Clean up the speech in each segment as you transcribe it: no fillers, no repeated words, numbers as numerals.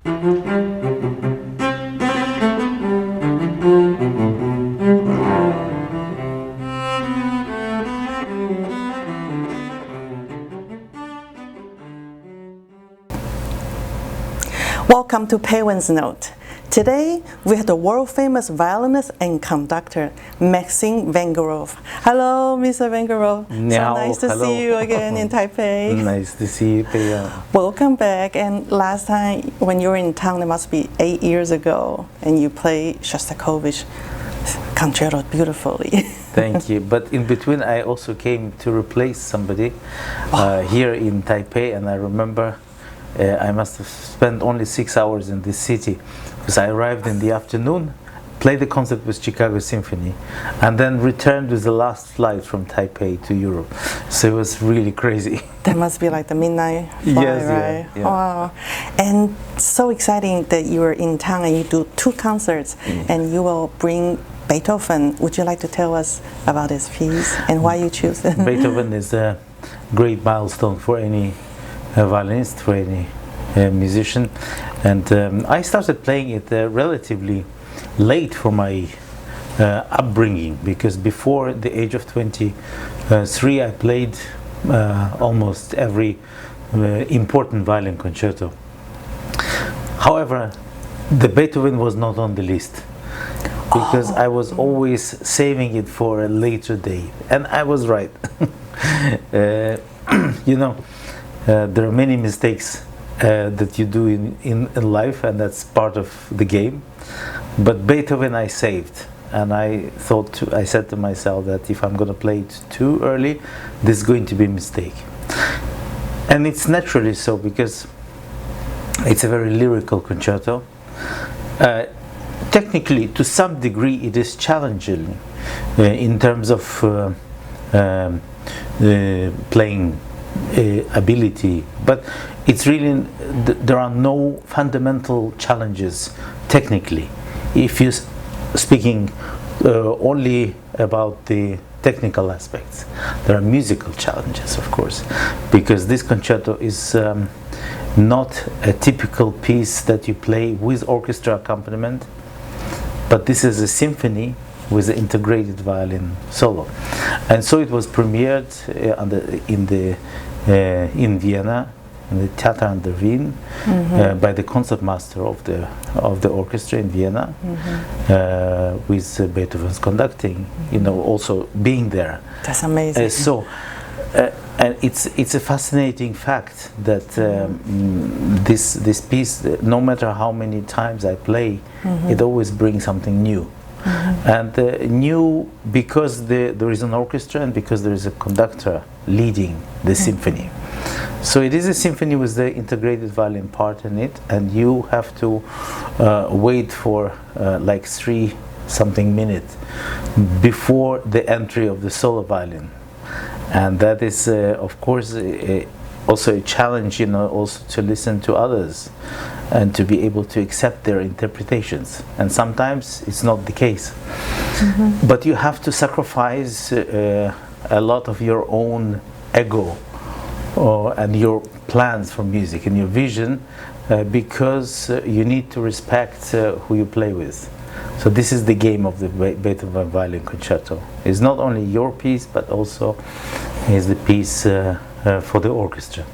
Welcome to Peiwen's Note. Today, we have the world-famous violinist and conductor, Maxim Vengerov. Hello, Mr. Vengerov. So nice to see you again in Taipei. Nice to see you, Pei. Welcome back. And last time, when you were in town, it must be 8 years ago, and you played Shostakovich concerto beautifully. Thank you. But in between, I also came to replace somebody here in Taipei, and I remember I must have spent only 6 hours in this city, because I arrived in the afternoon, played the concert with Chicago Symphony, and then returned with the last flight from Taipei to Europe. So it was really crazy. That must be like the midnight flight, yes, right? Yeah. Wow. And so exciting that you were in town and you do 2 concerts, and you will bring Beethoven. Would you like to tell us about this piece and why you choose it? Beethoven is a great milestone for any violinist, for any musician, and I started playing it relatively late for my upbringing, because before the age of 23 I played almost every important violin concerto. However, the Beethoven was not on the list, because I was always saving it for a later day, and I was right. You know, there are many mistakes that you do in life, and that's part of the game. But Beethoven I saved, and I said to myself that if I'm going to play it too early, this is going to be a mistake. And it's naturally so, because it's a very lyrical concerto. Technically, to some degree, it is challenging in terms of playing ability, but it's really there are no fundamental challenges technically. If you're speaking only about the technical aspects, there are musical challenges, of course, because this concerto is not a typical piece that you play with orchestra accompaniment, but this is a symphony with an integrated violin solo. And so it was premiered in Vienna, in the Theater an der Wien, by the concertmaster of the orchestra in Vienna, with Beethoven's conducting, you know, also being there. That's amazing. And it's a fascinating fact that this piece, no matter how many times I play, it always brings something new. And new because there is an orchestra, and because there is a conductor leading the symphony. So it is a symphony with the integrated violin part in it, and you have to wait for like 3 something minutes before the entry of the solo violin. And that is of course also a challenge, you know, also to listen to others and to be able to accept their interpretations. And sometimes it's not the case. But you have to sacrifice a lot of your own ego and your plans for music and your vision, because you need to respect who you play with. So this is the game of the Beethoven violin concerto. It's not only your piece, but also is the piece for the orchestra.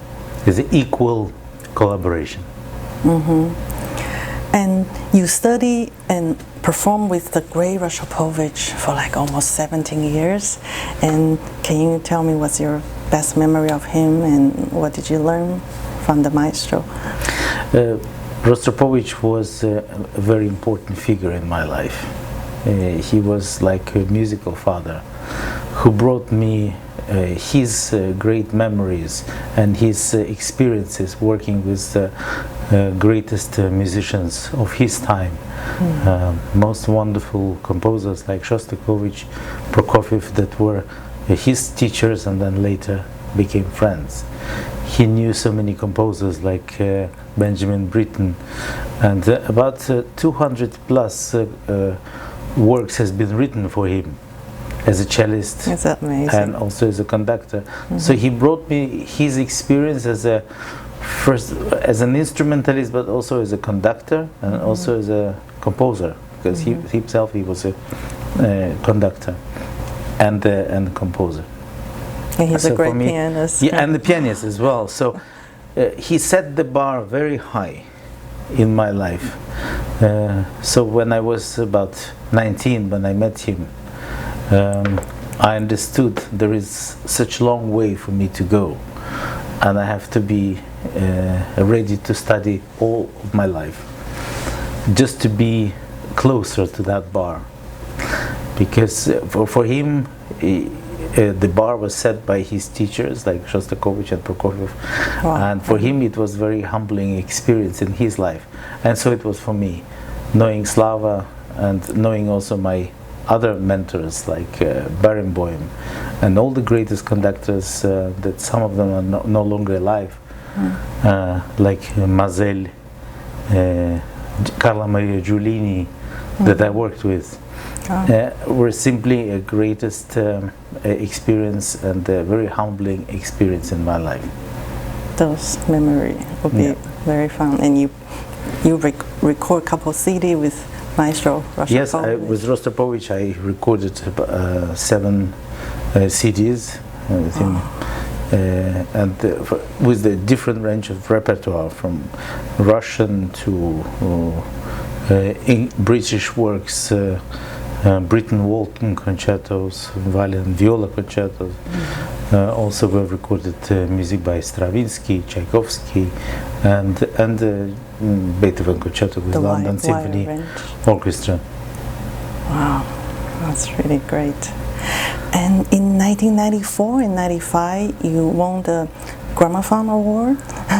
It's an equal collaboration. And you study and perform with the great Rostropovich for like almost 17 years. And can you tell me what's your best memory of him, and what did you learn from the maestro? Rostropovich was a very important figure in my life. He was like a musical father who brought me his great memories and his experiences working with the greatest musicians of his time. Most wonderful composers like Shostakovich, Prokofiev, that were his teachers and then later became friends. He knew so many composers like Benjamin Britten, and about 200 plus works has been written for him as a cellist. That's amazing. And also as a conductor. So he brought me his experience as a first as an instrumentalist, but also as a conductor and also as a composer, because he himself was a conductor and a composer. And he's a great pianist. Yeah, and the pianist as well. So he set the bar very high in my life. So when I was about 19, when I met him, I understood there is such a long way for me to go, and I have to be ready to study all of my life just to be closer to that bar, because for him the bar was set by his teachers like Shostakovich and Prokofiev. Wow. And for him it was very humbling experience in his life, and so it was for me, knowing Slava and knowing also my other mentors like Barenboim and all the greatest conductors that some of them are no longer alive, like Mazel, Carla Maria Giulini, that I worked with, were simply a greatest experience and a very humbling experience in my life. Those memories will be very fun. And you record a couple CD with Maestro Rostropovich. Yes, with Rostropovich I recorded 7 CDs with him, and with the different range of repertoire, from Russian to British works, Britten Walton concertos, violin and viola concertos. Also we've recorded music by Stravinsky, Tchaikovsky, and Beethoven concerto with London Symphony Orchestra. Wow, that's really great. And in 1994 and 95, you won the Gramophone Award.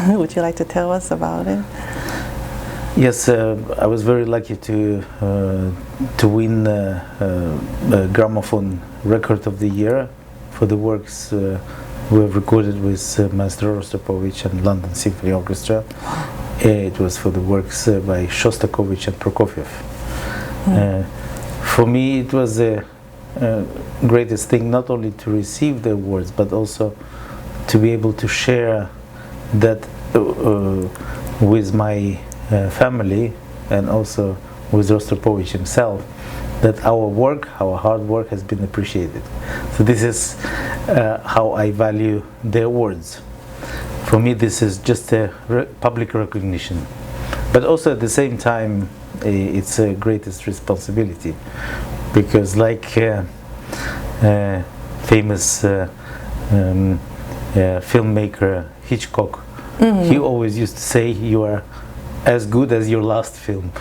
Would you like to tell us about it? Yes, I was very lucky to win Gramophone Record of the Year for the works we have recorded with Maestro Rostropovich and London Symphony Orchestra. It was for the works by Shostakovich and Prokofiev. For me, it was the greatest thing not only to receive the awards, but also to be able to share that with my family and also with Rostropovich himself, that our hard work has been appreciated. So this is how I value the awards. For me, this is just a public recognition, but also at the same time, it's a greatest responsibility, because like famous filmmaker Hitchcock, he always used to say, you are as good as your last film.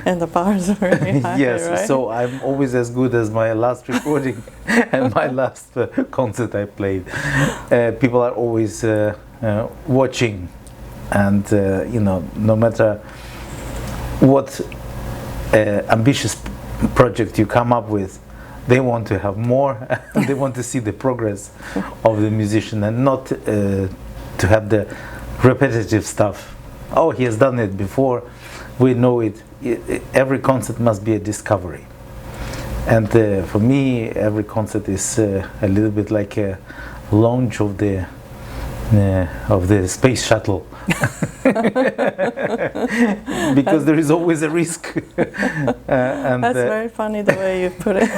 And the bars are very high. Yes, right? So I'm always as good as my last recording and my last concert I played. People are always watching, and no matter what ambitious project you come up with, they want to have more. They want to see the progress of the musician, and not to have the repetitive stuff. Oh, he has done it before, we know it. Every concert must be a discovery, and for me every concert is a little bit like a launch of the space shuttle. Because there is always a risk. And that's very funny the way you put it.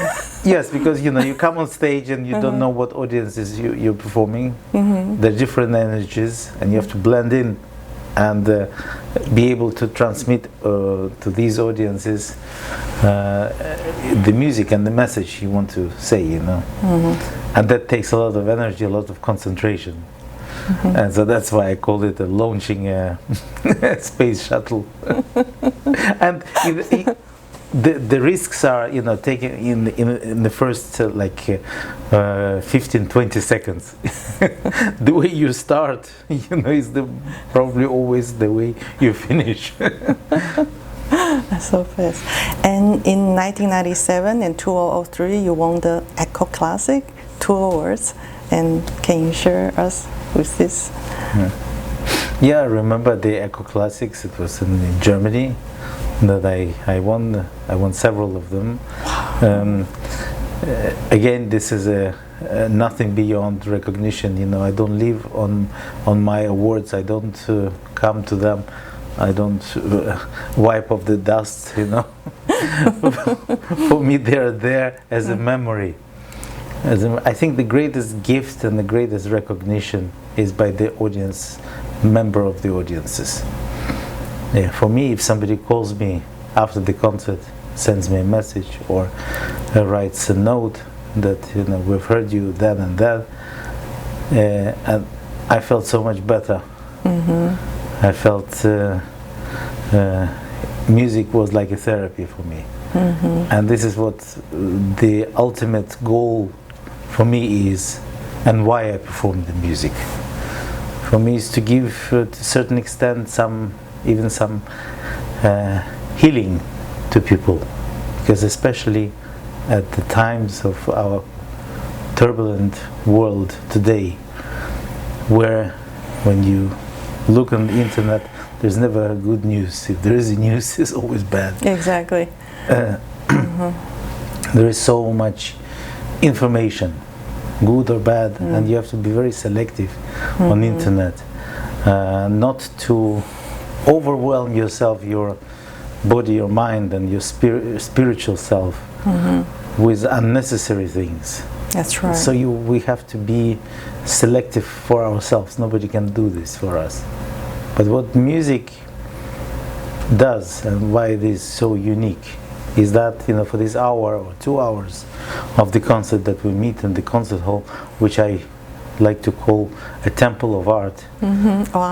Yes, because you come on stage and you don't know what audiences you're performing. There are different energies, and you have to blend in and be able to transmit to these audiences the music and the message you want to say, and that takes a lot of energy, a lot of concentration. And so that's why I call it launching a space shuttle. And the risks are, taken in the first 15-20 seconds. The way you start, is probably always the way you finish. That's so fast. And in 1997 and 2003, you won the Echo Classic 2 awards. And can you share us with this? Yeah, I remember the Echo Classics. It was in Germany that I won. I won several of them. Again, this is a nothing beyond recognition. You know, I don't live on my awards. I don't come to them. I don't wipe off the dust. You know, for me, they are there as a memory. I think the greatest gift and the greatest recognition is by the audience, member of the audiences. Yeah, for me, if somebody calls me after the concert, sends me a message, or writes a note that, you know, we've heard you then and then, and I felt so much better. I felt music was like a therapy for me, and this is what the ultimate goal for me is, and why I perform the music. For me is to give, to a certain extent, even some healing to people, because especially at the times of our turbulent world today, where when you look on the internet, there's never good news. If there is a news, it's always bad. Exactly. There is so much information, good or bad, and you have to be very selective on internet, not to overwhelm yourself, your body, your mind, and your spiritual self with unnecessary things. That's right. So we have to be selective for ourselves. Nobody can do this for us. But what music does, and why it is so unique, is that, you know, for this hour or 2 hours of the concert that we meet in the concert hall, which I like to call a temple of art,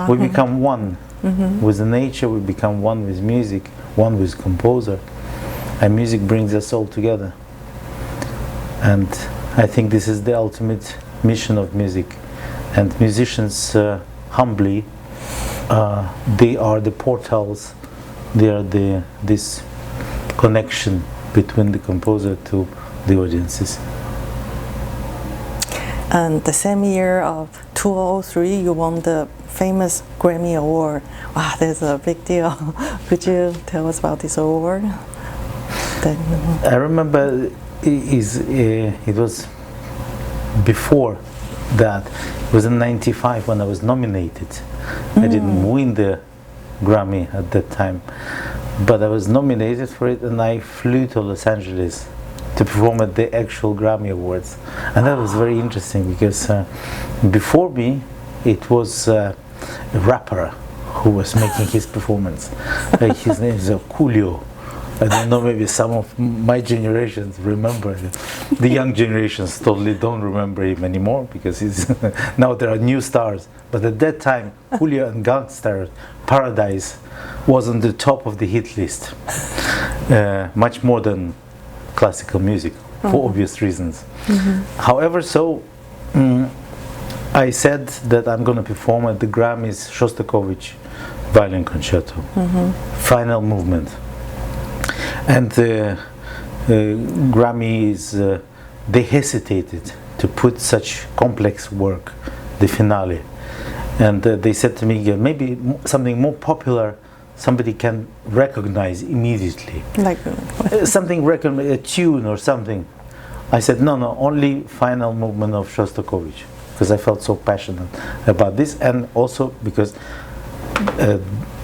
we become one with the nature, we become one with music, one with composer, and music brings us all together. And I think this is the ultimate mission of music. And musicians, humbly, they are the portals, they are this connection between the composer to the audiences. And the same year of 2003, you won the famous Grammy Award. Wow, that's a big deal. Could you tell us about this award? I remember it was before that. It was in '95 when I was nominated. I didn't win the Grammy at that time, but I was nominated for it, and I flew to Los Angeles to perform at the actual Grammy Awards. And that was very interesting, because before me it was a rapper who was making his performance. His name is Coolio. I don't know, maybe some of my generations remember him. The young generations totally don't remember him anymore, because now there are new stars. But at that time, Coolio and Gangster Paradise was on the top of the hit list, much more than classical music, for obvious reasons. However, so I said that I'm going to perform at the Grammys Shostakovich Violin Concerto, final movement. And the Grammys, they hesitated to put such complex work, the finale. And they said to me, maybe something more popular, somebody can recognize immediately. Like something, a tune or something. I said, no, only final movement of Shostakovich, because I felt so passionate about this, and also because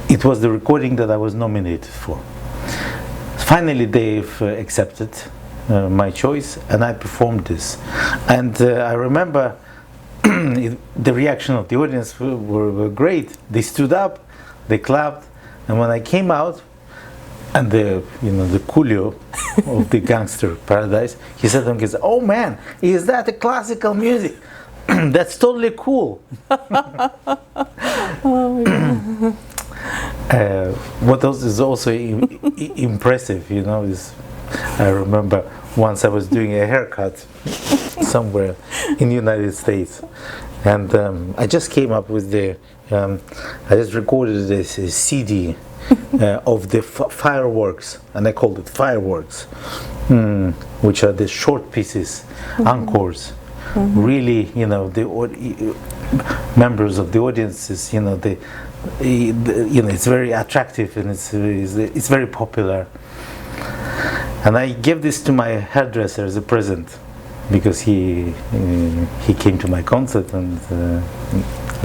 it was the recording that I was nominated for. Finally, they've accepted my choice, and I performed this. And I remember the reaction of the audience were great. They stood up, they clapped, and when I came out, and the Coolio of the Gangster Paradise, he said to me, "Oh man, is that a classical music? That's totally cool." Oh my God. What else is also impressive, is I remember once I was doing a haircut somewhere in the United States, and I just came up with I just recorded this CD of the fireworks, and I called it Fireworks, which are the short pieces, encores. Really, the members of the audiences, it's very attractive, and it's very popular. And I gave this to my hairdresser as a present. because he came to my concert, and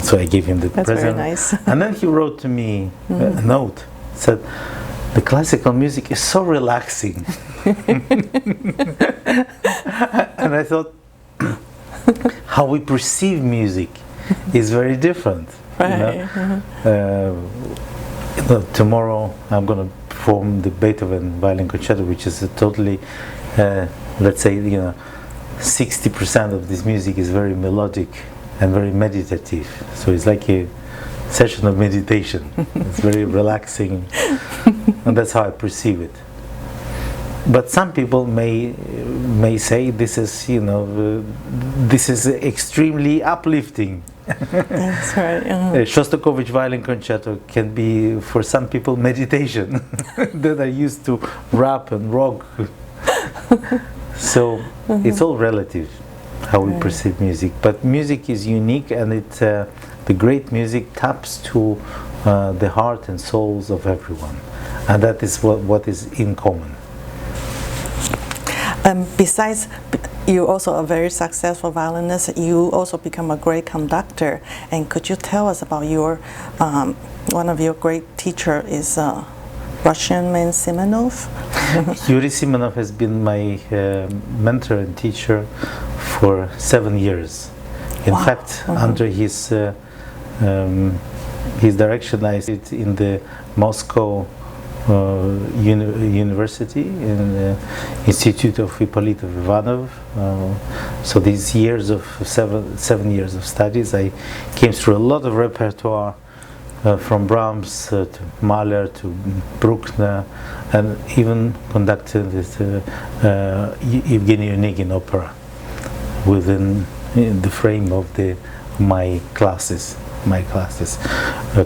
so I gave him the That's present. very nice. And then he wrote to me a note, said, "The classical music is so relaxing." And I thought, how we perceive music is very different. Right. Tomorrow I'm going to perform the Beethoven violin concerto, which is a totally, let's say, 60% of this music is very melodic and very meditative. So it's like a session of meditation. It's very relaxing, and that's how I perceive it. But some people may say this is, this is extremely uplifting. That's right. Shostakovich violin concerto can be, for some people, meditation that are used to rap and rock. So it's all relative how we perceive music. But music is unique, and the great music taps to the heart and souls of everyone, and that is what is in common. Besides, you're also a very successful violinist. You also become a great conductor. And could you tell us about your one of your great teacher is Russian man Simonov? Yuri Simonov has been my mentor and teacher for 7 years. In fact, under his direction, I sit in the Moscow University, in the Institute of Ippolit Ivanov. So these years of 7 years of studies, I came through a lot of repertoire, from Brahms to Mahler to Bruckner, and even conducted this Evgeny Onegin opera within the frame of my classes,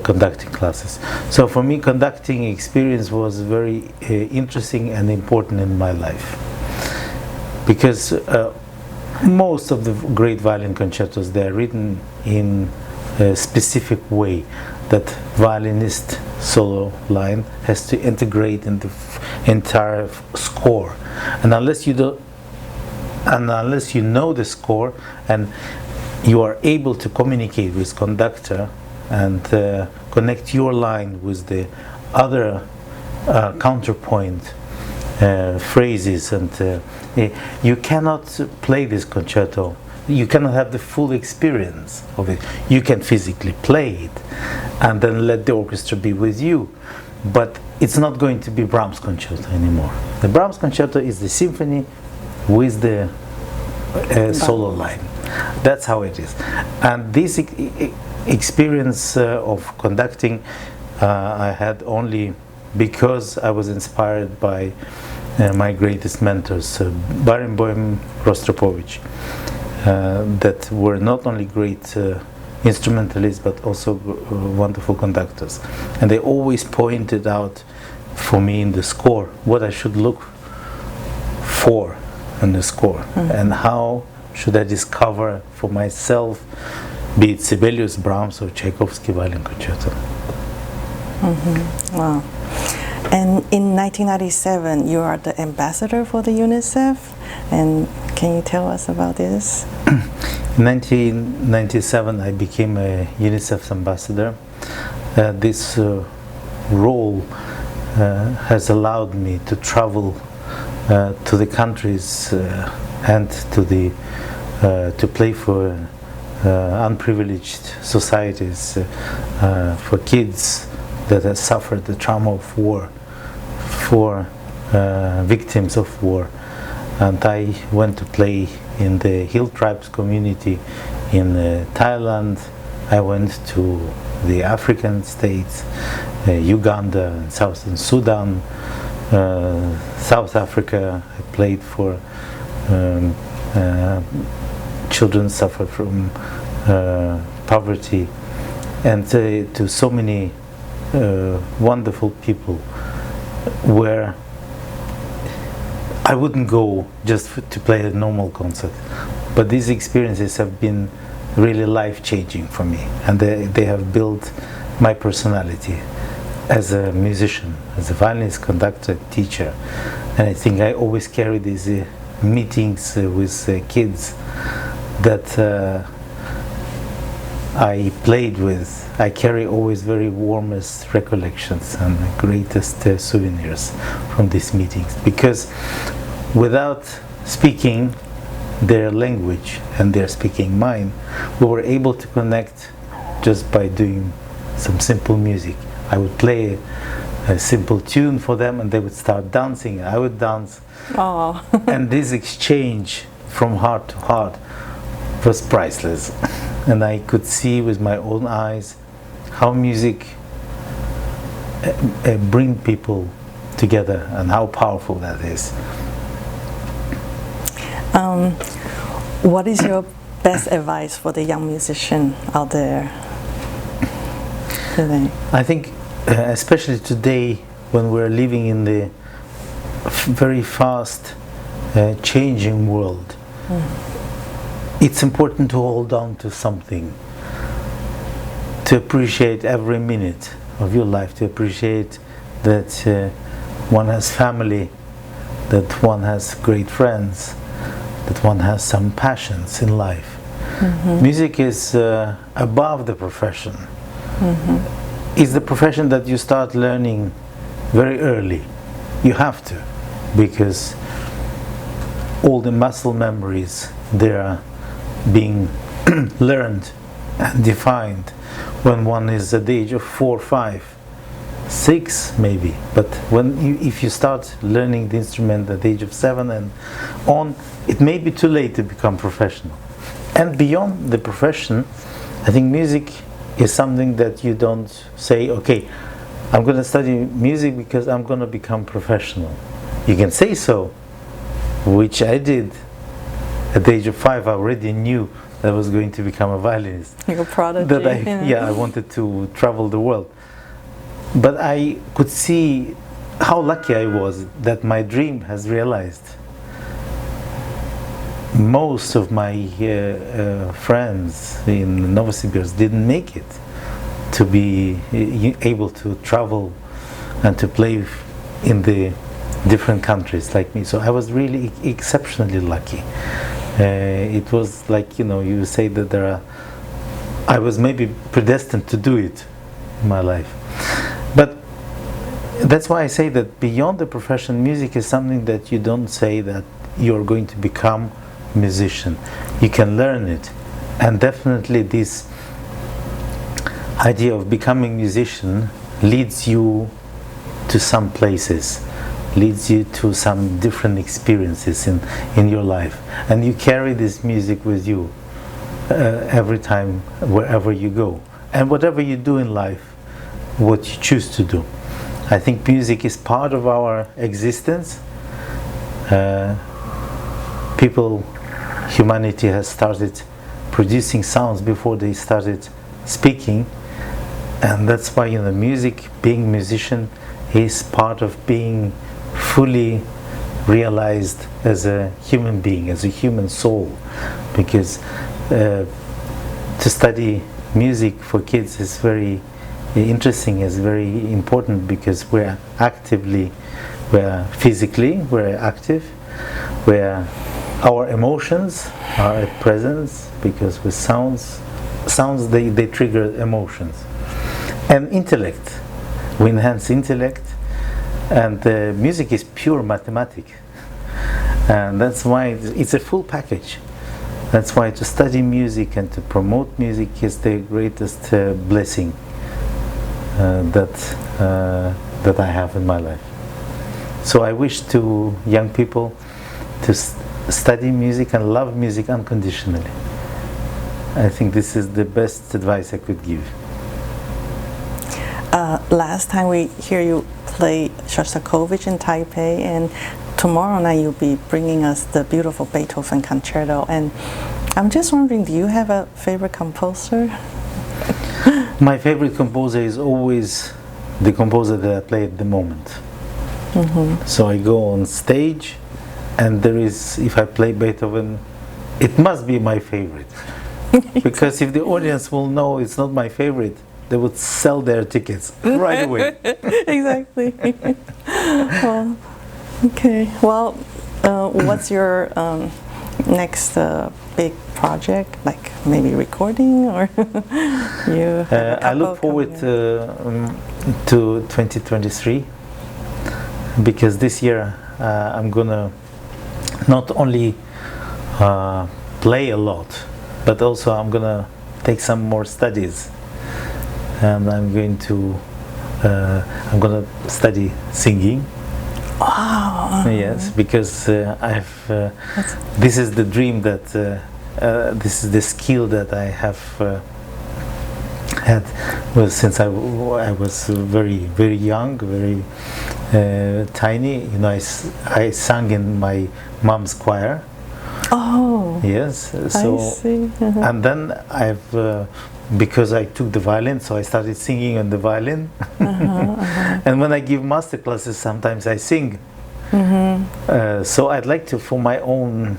conducting classes. So for me, conducting experience was very interesting and important in my life, because most of the great violin concertos, they are written in a specific way that violinist solo line has to integrate in the entire score, and unless you know the score and you are able to communicate with conductor and connect your line with the other counterpoint phrases, and you cannot play this concerto. You cannot have the full experience of it. You can physically play it and then let the orchestra be with you, but it's not going to be Brahms concerto anymore. The Brahms concerto is the symphony with the solo line. That's how it is. And this experience of conducting I had only because I was inspired by my greatest mentors, Barenboim, Rostropovich, that were not only great instrumentalists but also wonderful conductors. And they always pointed out for me in the score what I should look for in the score, and how should I discover for myself, be it Sibelius, Brahms or Tchaikovsky violin concerto. Wow. And in 1997, you are the ambassador for the UNICEF, and can you tell us about this? In 1997, I became a UNICEF ambassador. This role has allowed me to travel to the countries and to play for unprivileged societies, for kids that have suffered the trauma of war, for victims of war. And I went to play in the Hill Tribes community in Thailand. I went to the African states, Uganda and Southern Sudan, South Africa. I played for children suffered from poverty, and to so many wonderful people where I wouldn't go just to play a normal concert, but these experiences have been really life-changing for me, and they have built my personality as a musician, as a violinist, conductor, teacher. And I think I always carry this meetings with kids that I played with, I carry always very warmest recollections and the greatest souvenirs from these meetings, because without speaking their language and they're speaking mine, we were able to connect just by doing some simple music. I would play a simple tune for them and they would start dancing, I would dance. Oh. And this exchange from heart to heart was priceless. And I could see with my own eyes how music bring people together and how powerful that is. What is your best advice for the young musician out there today? I think especially today when we're living in the very fast changing world, it's important to hold on to something, to appreciate every minute of your life, to appreciate that one has family, that one has great friends, that one has some passions in life. Music is above the profession. It's the profession that you start learning very early. You have to, because all the muscle memories, they are being learned and defined when one is at the age of 4, 5, 6 maybe. But if you start learning the instrument at the age of 7 and on, it may be too late to become professional. And beyond the profession, I think music is something that you don't say, okay, I'm going to study music because I'm going to become professional. You can say so, which I did. At the age of 5, I already knew that I was going to become a violinist. Like a prodigy. I wanted to travel the world. But I could see how lucky I was that my dream has realized. Most of my friends in Novosibirsk didn't make it to be able to travel and to play in the different countries like me. So I was really exceptionally lucky. It was like, you say that I was maybe predestined to do it in my life. But that's why I say that beyond the profession, music is something that you don't say that you're going to become a musician. You can learn it. And definitely this idea of becoming a musician leads you to some places, leads you to some different experiences in your life, and you carry this music with you every time, wherever you go, and whatever you do in life, what you choose to do. I think music is part of our existence. Humanity has started producing sounds before they started speaking, and that's why music, being a musician, is part of being fully realized as a human being, as a human soul, because to study music for kids is very interesting, is very important, because we're physically active, our emotions are at presence, because with sounds they trigger emotions, and intellect, we enhance intellect. And music is pure mathematics, and that's why it's a full package. That's why to study music and to promote music is the greatest blessing that I have in my life. So I wish to young people to study music and love music unconditionally. I think this is the best advice I could give. Last time we hear you play Shostakovich in Taipei, and tomorrow night you'll be bringing us the beautiful Beethoven concerto. And I'm just wondering, do you have a favorite composer? My favorite composer is always the composer that I play at the moment. So I go on stage, and if I play Beethoven, it must be my favorite. Because if the audience will know it's not my favorite, they would sell their tickets right away. Exactly. Well, okay. Well, What's your next big project? Like maybe recording, or you? Have a I look forward to 2023, because this year I'm gonna not only play a lot, but also I'm gonna take some more studies, and I'm gonna study singing. Wow. Yes, because this is the dream that this is the skill that I have had since I was very young, very tiny. You know, I sang in my mom's choir. Oh. Yes. So, I see. and then because I took the violin, so I started singing on the violin. And when I give master classes, sometimes I sing. So I'd like to, for my own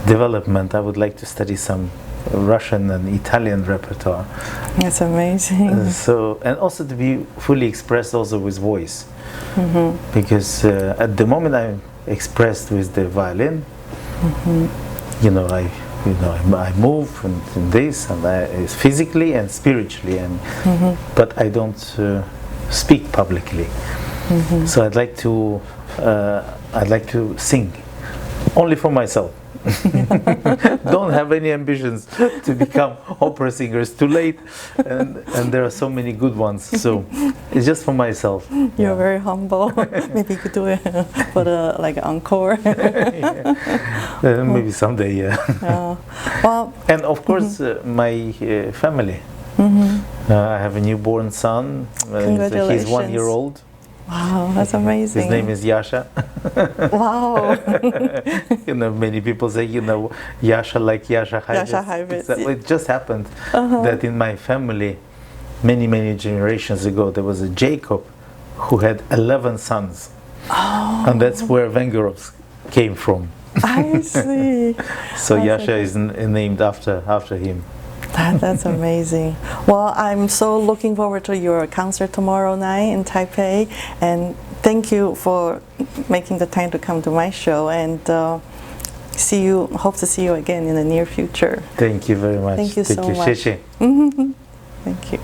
development, I would like to study some Russian and Italian repertoire. That's amazing. So, and also to be fully expressed also with voice, because at the moment I'm expressed with the violin. You know, I move and this and physically and spiritually, and but I don't speak publicly. So I'd like to sing only for myself. Don't have any ambitions to become opera singers. Too late, and there are so many good ones. So it's just for myself. You're very humble. Maybe you could do it for the like encore. Maybe someday, yeah. Well, and of course, my family. I have a newborn son. Congratulations. He's 1 year old. Wow, that's amazing. His name is Yasha. Wow. You know, many people say, you know, Yasha like Yasha Hayves. It just happened that in my family, many generations ago, there was a Jacob who had 11 sons. Oh. And that's where Vengerovs came from. I see. So Yasha is named after him. That's amazing. Well, I'm so looking forward to your concert tomorrow night in Taipei, and thank you for making the time to come to my show, and hope to see you again in the near future. Thank you very much. Thank you so much. Thank you. Thank you.